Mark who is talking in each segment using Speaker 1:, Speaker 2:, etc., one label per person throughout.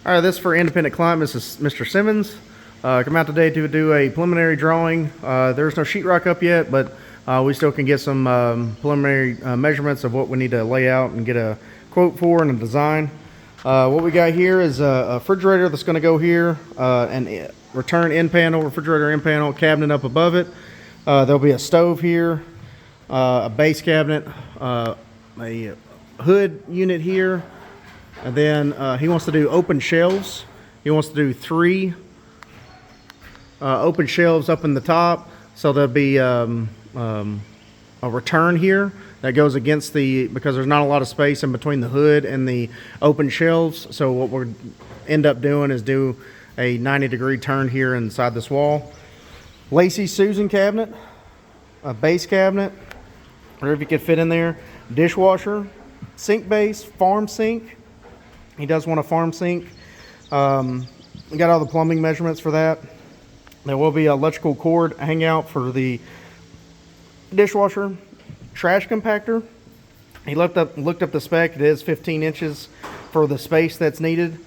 Speaker 1: All right, this is for independent client, Mr. Simmons. Come out today to do a preliminary drawing. There's no sheetrock up yet, but we still can get some preliminary measurements of what we need to lay out and get a quote for and a design. What we got here is a refrigerator that's going to go here, and return end panel, refrigerator end panel, cabinet up above it. There'll be a stove here, a base cabinet, a hood unit here, and then he wants to do open shelves. He wants to do 3 open shelves up in the top, so there'll be a return here that goes against because there's not a lot of space in between the hood and the open shelves. So what we're end up doing is do a 90-degree turn here inside this wall. Lacey Susan cabinet, a base cabinet, whatever you could fit in there. Dishwasher, sink base, farm sink. He does want a farm sink. We got all the plumbing measurements for that. There will be an electrical cord hangout for the dishwasher. Trash compactor. He looked up the spec. It is 15 inches for the space that's needed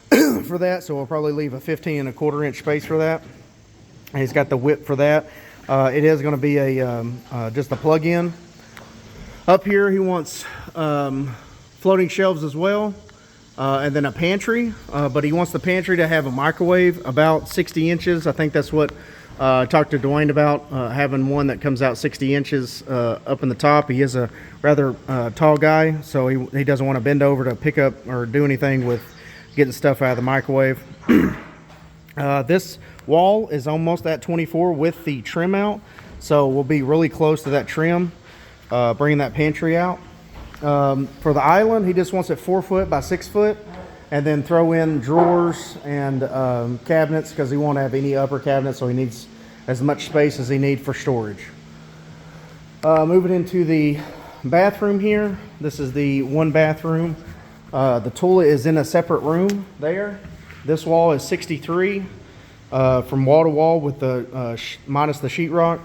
Speaker 1: for that. So we'll probably leave a 15 1/4 inch space for that. And he's got the width for that. It is going to be just a plug-in. Up here he wants floating shelves as well. And then a pantry, but he wants the pantry to have a microwave about 60 inches. I think that's what I talked to Dwayne about, having one that comes out 60 inches up in the top. He is a rather tall guy, so he doesn't want to bend over to pick up or do anything with getting stuff out of the microwave. This wall is almost at 24 with the trim out, so we'll be really close to that trim, bringing that pantry out. For the island, he just wants it 4 foot by 6 foot, and then throw in drawers and cabinets, because he won't have any upper cabinets, so he needs as much space as he needs for storage. Moving into the bathroom here. This is the one bathroom. The toilet is in a separate room there. This wall is 63 from wall to wall with the minus the sheetrock.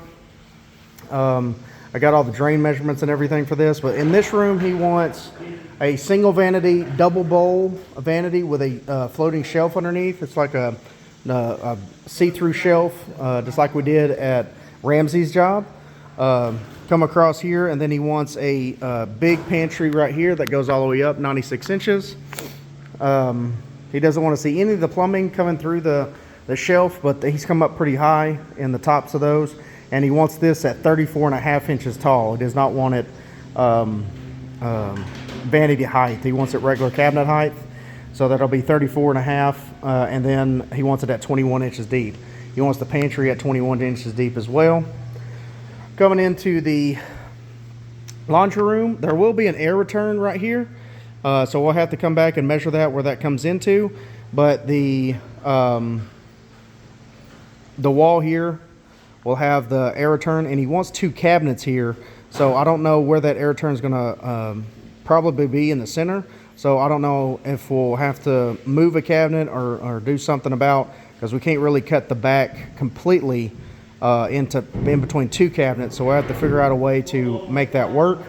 Speaker 1: I got all the drain measurements and everything for this, but in this room he wants a single vanity, double bowl vanity with a floating shelf underneath. It's like a see-through shelf, just like we did at Ramsey's job. Come across here, and then he wants a big pantry right here that goes all the way up 96 inches. He doesn't want to see any of the plumbing coming through the shelf, but he's come up pretty high in the tops of those. And he wants this at 34.5 inches tall. He does not want it vanity height. He wants it regular cabinet height. So that'll be 34.5, and then he wants it at 21 inches deep. He wants the pantry at 21 inches deep as well. Coming into the laundry room, there will be an air return right here. So we'll have to come back and measure that where that comes into. But the wall here will have the air return, and he wants 2 cabinets here. So I don't know where that air return is going to probably be in the center. So I don't know if we'll have to move a cabinet or do something about, because we can't really cut the back completely in between 2 cabinets. So we'll have to figure out a way to make that work.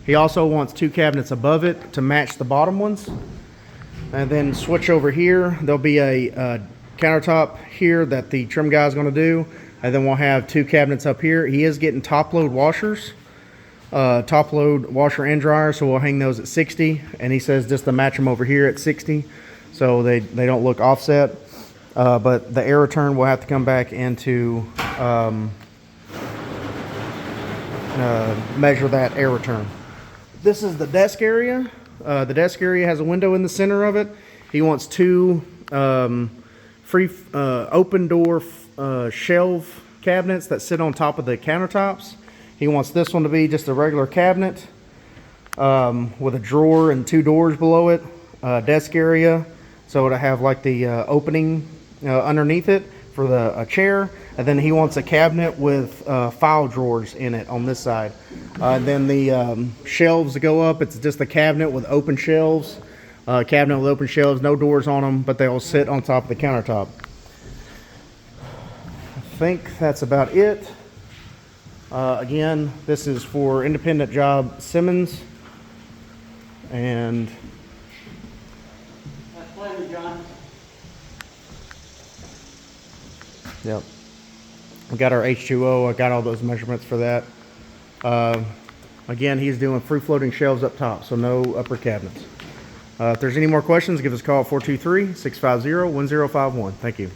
Speaker 1: He also wants 2 cabinets above it to match the bottom ones. And then switch over here. There'll be a countertop here that the trim guy is going to do. And then we'll have 2 cabinets up here. He is getting top load washers, top load washer and dryer, so we'll hang those at 60. And he says just to match them over here at 60, so they don't look offset. But the air return will have to come back into measure that air return. This is the desk area. The desk area has a window in the center of it. He wants 2 free open door shelf cabinets that sit on top of the countertops. He wants this one to be just a regular cabinet with a drawer and 2 doors below it. Desk area, so it'll have like the opening underneath it for the chair. And then he wants a cabinet with file drawers in it on this side. Then the shelves that go up, it's just a cabinet with open shelves. Cabinet with open shelves, no doors on them, but they'll sit on top of the countertop. I think that's about it. Again, this is for independent job Simmons, and
Speaker 2: Plenty, John.
Speaker 1: Yep. We got our H2O. I got all those measurements for that. Again, he's doing free floating shelves up top, so no upper cabinets. If there's any more questions, give us a call at 423-650-1051. Thank you.